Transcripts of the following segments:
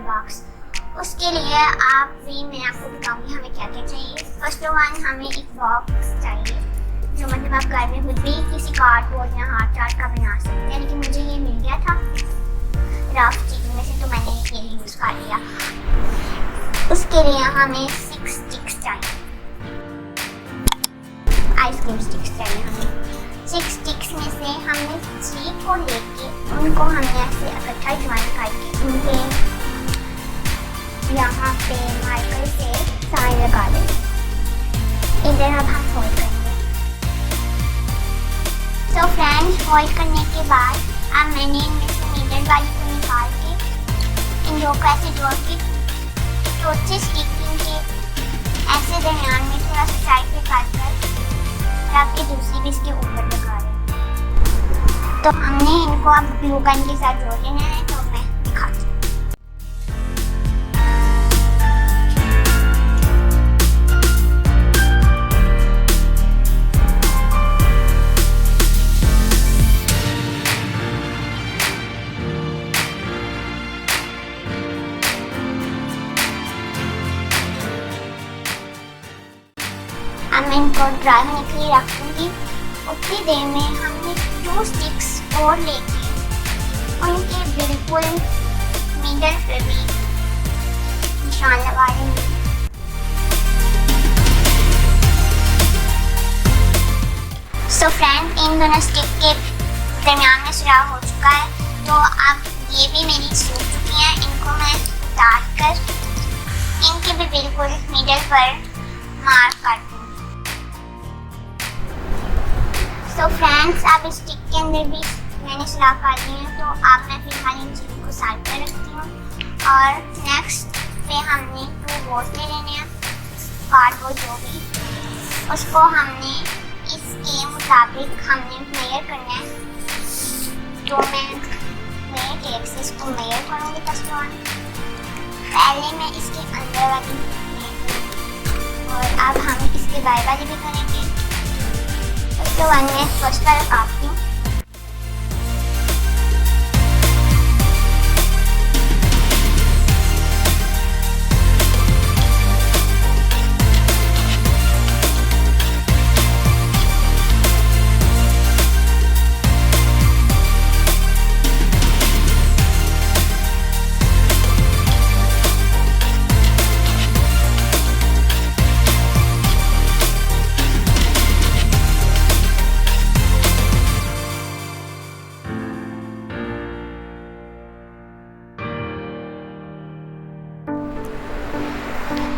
Box. उसके लिए मैं आपको बताऊंगी हमें क्या क्या चाहिए। फर्स्ट ऑफ ऑल हमें एक बॉक्स चाहिए जो मतलब आप घर में खुद भी किसी कार्डबोर्ड या हार्ड चार्ट का बना सकते हैं, लेकिन मुझे ये मिल गया था रफ चीज़ में से, तो मैंने ये यूज़ कर लिया। उसके लिए हमें 6 स्टिक्स चाहिए, आइसक्रीम स्टिक्स चाहिए हमें। 6 स्टिक्स में से हमने 3 को लेके उनको हमने ऐसे इकट्ठा ज्वाइन करके उनके यहाँ पे मार्कर से साइन लगा देंगे। इधर अब हम फोल्ड करेंगे। तो फ्रेंड्स, फोल्ड करने के बाद अब मैंने इनमें से मिडल वाली को निकाल के इन दो को ऐसे जोड़ के चौथी स्टिकिंग के ऐसे दरमियान में थोड़ा सा साइड पे काट कर रख के दूसरी भी इसके ऊपर लगा रहे हैं। तो हमने इनको अब ग्लू गन के साथ जोड़ लेना है, तो मैं दिखाती हूँ। अब मैं इनको ड्राई होने के लिए रख दूँगी। उतनी देर में हमने 2 स्टिक्स और लेके उनके बिल्कुल मिडल पे भी निशान लगा लेंगे। सो फ्रेंड, इन दोनों स्टिक के दरमियान में सुराख हो चुका है, तो अब ये भी मेरी सूख चुकी हैं। इनको मैं उतार कर इनके भी बिल्कुल मिडल पर मार्क कर दूँगी। तो फ्रेंड्स, अब इस स्टिक के अंदर भी मैंने सुराख कर दिए हैं, तो अब मैं फिलहाल इन चीज़ों को साइड पर रखती हूँ। और नेक्स्ट पे हमने 2 बोर्ड ले लेने हैं, कार्डबोर्ड जो भी, उसको हमने इसके मुताबिक हमने मेजर करना है। तो मैं मेरे टेप से इसको मेजर करूँगी। पहले मैं इसके अंदर वाली और अब हम इसके बाहर वाली भी करेंगे। तो मैं फर्स्ट वाला काटती हूँ।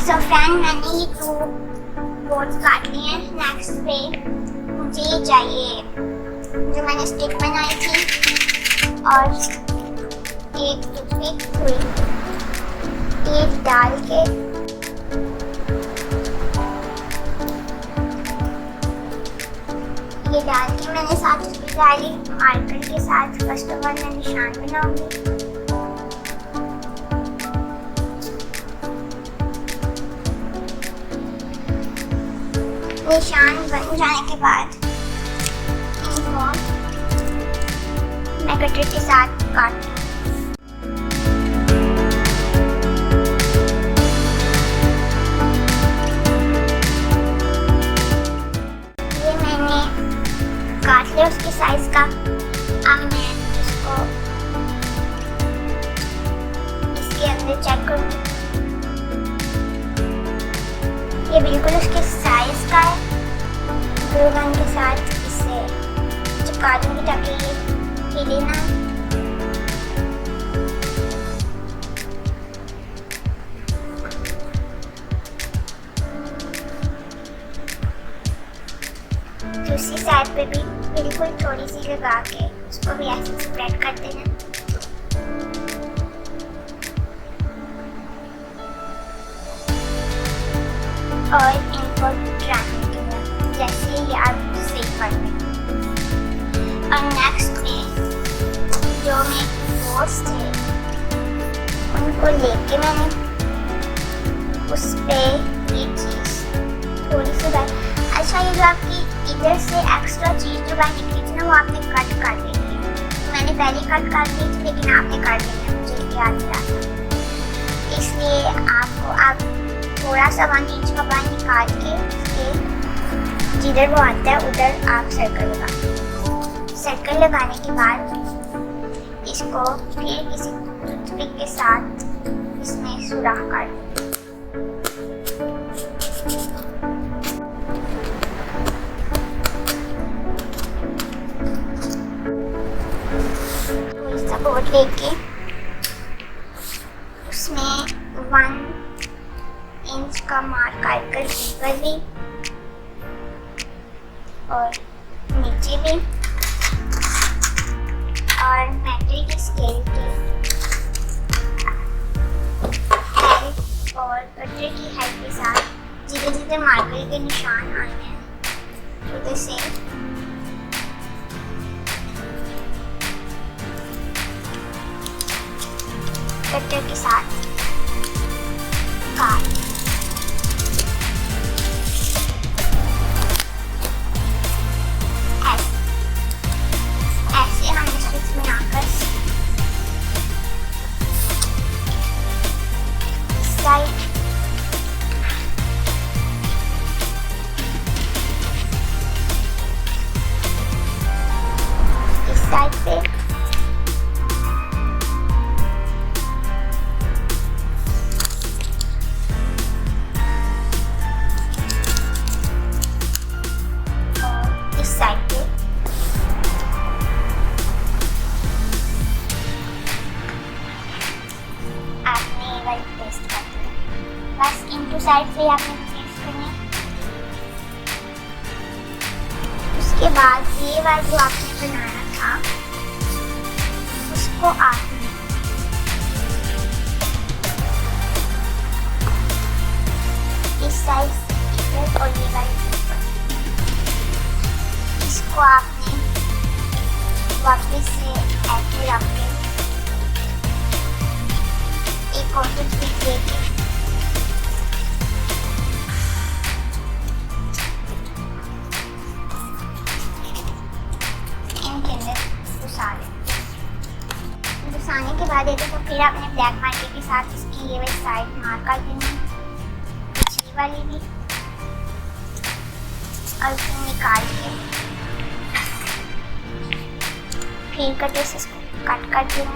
तो फ्रेंड, मैंने ये 2 बोर्ड्स काट लिए हैं। नेक्स्ट पे मुझे ये चाहिए जो मैंने स्टिक बनाई थी और एक टूथपिक हुई टेप डाल के मैंने साथ उसकी डाली मार्कर के साथ। फर्स्ट ऑफ ऑल मैं निशान बनाऊंगी। निशान बन जाने के बाद इनको मैं कटर के साथ काटूंगी। ये मैंने काट लिया उसके साइज का। अब मैं इसको इसके अंदर चेक करूंगी। ये बिल्कुल उसके साइज का है। ग्लू गन के साथ इसे चिपका दूंगी ताकि ये हिले ना। दूसरी साइड पे भी बिल्कुल थोड़ी सी लगा के उसको भी ऐसे स्प्रेड कर देना। और इनको ड्राइंग करना जैसे ही आप सेव कर दें। और नेक्स्ट में जो मेरे बोर्ड्स थे उनको लेके मैंने उस पे ये चीज़ थोड़ी सी अच्छा, ये जो आपकी इधर से एक्स्ट्रा चीज़ जो बाहर निकली थी ना, वो आपने कट कर देनी है। मैंने पहले कट कर दी थी, लेकिन आपने कर देनी है, मुझे याद नहीं रहा था। इसलिए आप थोड़ा सा 1 इंच का बार निकाल के जिधर वो आता है उधर आप सर्कल लगा। सर्कल लगाने के बाद इसको फिर किसी टूथपिक के साथ इसमें सुराख कर दें। तो इसका बोर्ड लेके उसमें 1 इंच का मार्क कर ऊपर भी और नीचे भी, और मेटल के स्केल के हेल्प और कटर की हेल्प के साथ जिधर जिधर मार्कर के निशान आए हैं उधर से कटर के साथ काट। ऐसे हम स्ट्रिप्स बनाकर इस साइड पे और इस साइड पे आपने ये वाली पेस्ट कर दिया। बस इनटू साइड से आपने पेस्ट करनी। उसके बाद ये वाला जो आपने बनाया था उसको आपने इस साइड इधर और ये वाली ऊपर, इसको आपने वापस से ऐसे रख के एक और टूथपिक लेके इनके अंदर घुसा लें। घुसाने के बाद देखो तो फिर आपने ब्लैक मार्कर के साथ इसकी ये वाली साइड मार्क कर देनी, पिछली वाली भी, और फिर निकाल के फिर कटर से इसको कट कर देना।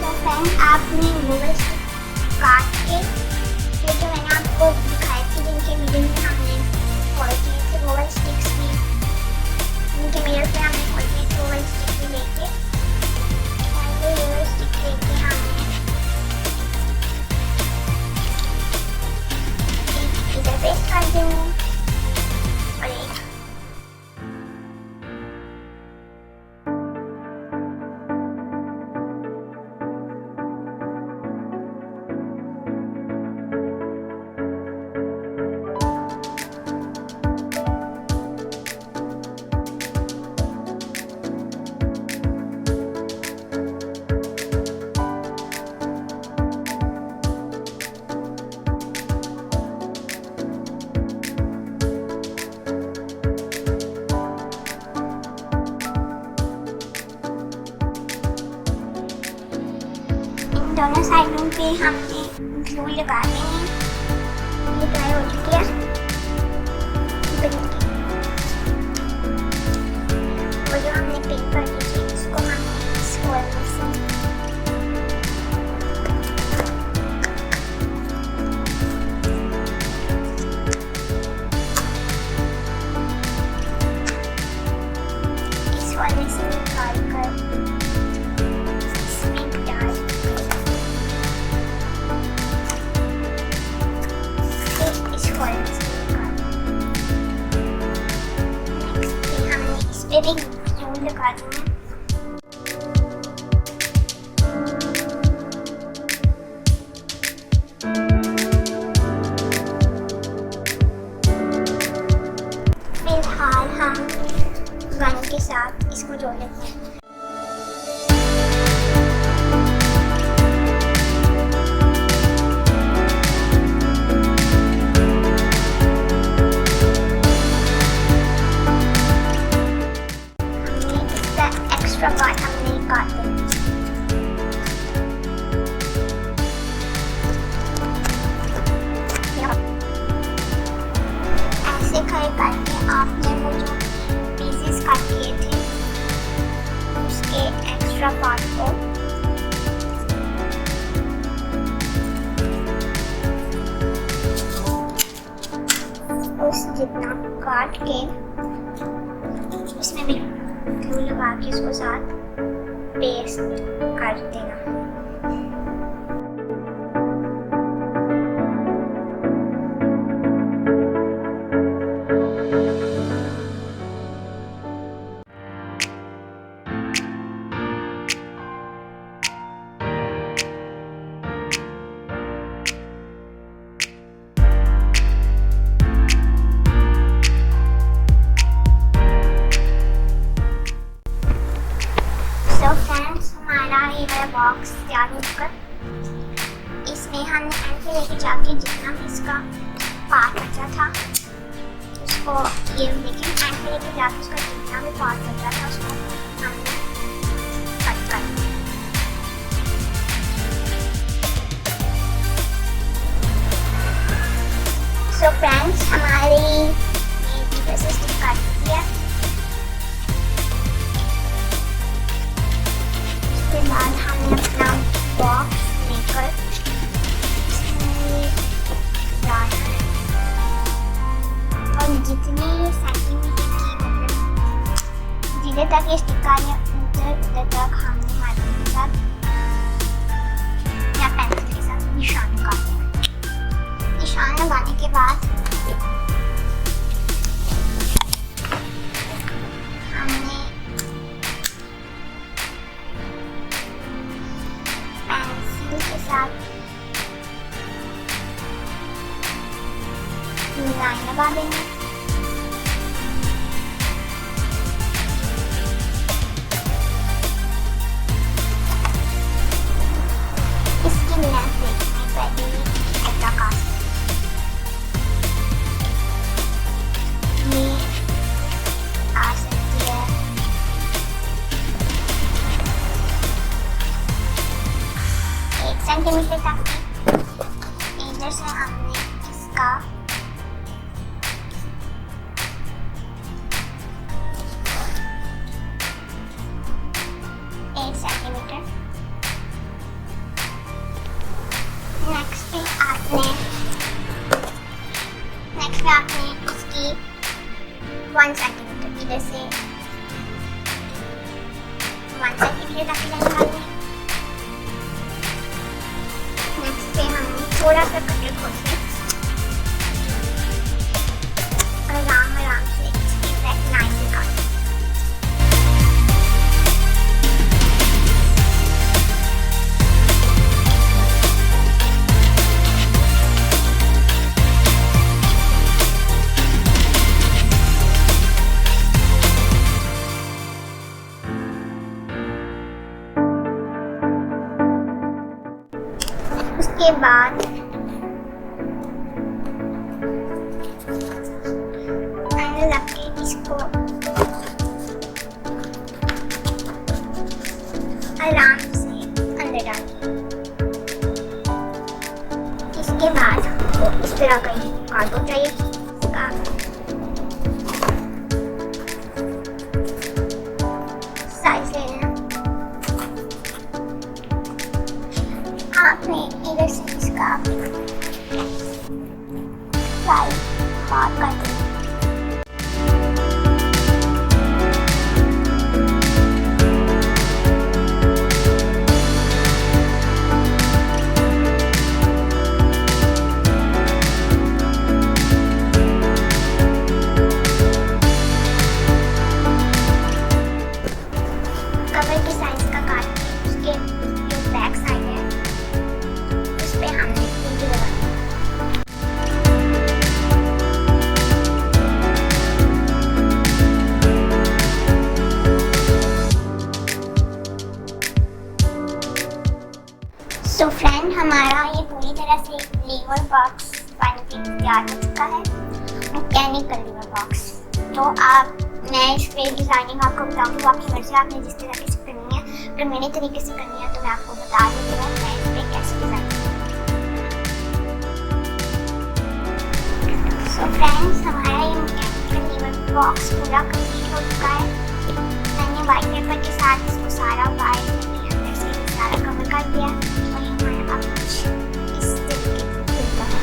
तो फ्रेंड आपने नूडल्स काट के फिर जो मैंने आपको दिखाई थी जिनके मिडिल में हमने खोल किए थे वो वाले स्टिक्स भी, उनके मिडिल पे हमने खोल किए थे वो वाले स्टिक भी लेके पहले ये वाले स्टिक लेके हमने एक इधर पेस्ट कर देंगे और एक दोनों साइडों पे हमने ग्लू लगा देंगे। ये ड्राई हो चुकी है और जो हमने पेपर की थी उसको हमने इस होल में से इस होल में से निकाल कर इसमें डाल पे भी ग्लू लगा दूंगी। काट के इसमें भी ग्लू लगा के इसको साथ पेस्ट कर देना। बॉक्स तैयार होकर इसमें हमने एंड पे लेके जाके जितना भी इसका पार्ट बचा था उसको ये लेकिन एंड पे लेके जाके उसका जितना भी पार्ट बचा था उसको हमने कट कर दिया। सो फ्रेंड्स हमारी ये प्रोसेस स्टिक कर दी है। उसके बाद हमने अपना बॉक्स लेकर इसमें डालना है और जितनी सेंटीमीटर की मतलब जिधर तक ये स्टिक आ रही है उधर तक हमने मार्कर के साथ या पेंसिल के साथ निशान लगाते हैं। निशान लगाने के बाद हमने के साथ लाइन लगा देंगे। इसकी लेंथ देखने पहले कितना काट ये आ सकती है 1 सेंटीमीटर तक। इधर से हमने इसका सेंटीमीटर नेक्स्ट पे आपने इसकी 1 सेंटीमीटर इधर से 1 सेंटीमीटर तक लाइन डालनी। नेक्स्ट पे हमने थोड़ा सा कटर खोल के आराम से इसकी ब्लैक लाइन निकाल। उसके बाद मैंने रखे इसको आराम से अंदर डालिए। इसके बाद आपको इस तरह का कार्डबोर्ड चाहिए। इसका साइज लेना। आपने इधर से इसका साइज मार्क कर देना। कवर के साइज का काट के उसके जो बैक साइड है उस पे हमने बिंदी लगानी। सो फ्रेंड हमारा ये पूरी तरह से लीवर बॉक्स बनके तैयार हो चुका है। मैकेनिकल लीवर बॉक्स तो आप मैं इस पे डिजाइनिंग आपको बताऊंगी। बाकी मर्जी आपने जिस तरीके से करनी है। अगर मेरे तरीके से करनी है तो मैं आपको बता देती हूँ मैं इस पे कैसे डिजाइन। सो फ्रेंड्स हमारा ये मैकेनिकल लीवर बॉक्स पूरा कंप्लीट हो चुका है। मैंने वाइट पेपर के साथ इसको सारा वाइट अंदर से सारा कवर कर दिया और ये हमारा अब कुछ इस तरीके से खुलता है।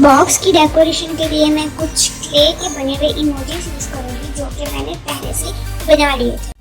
बॉक्स की डेकोरेशन के लिए मैं कुछ क्ले के बने हुए इमोजीज यूज करूंगी जो कि मैंने पहले से बना लिए थे।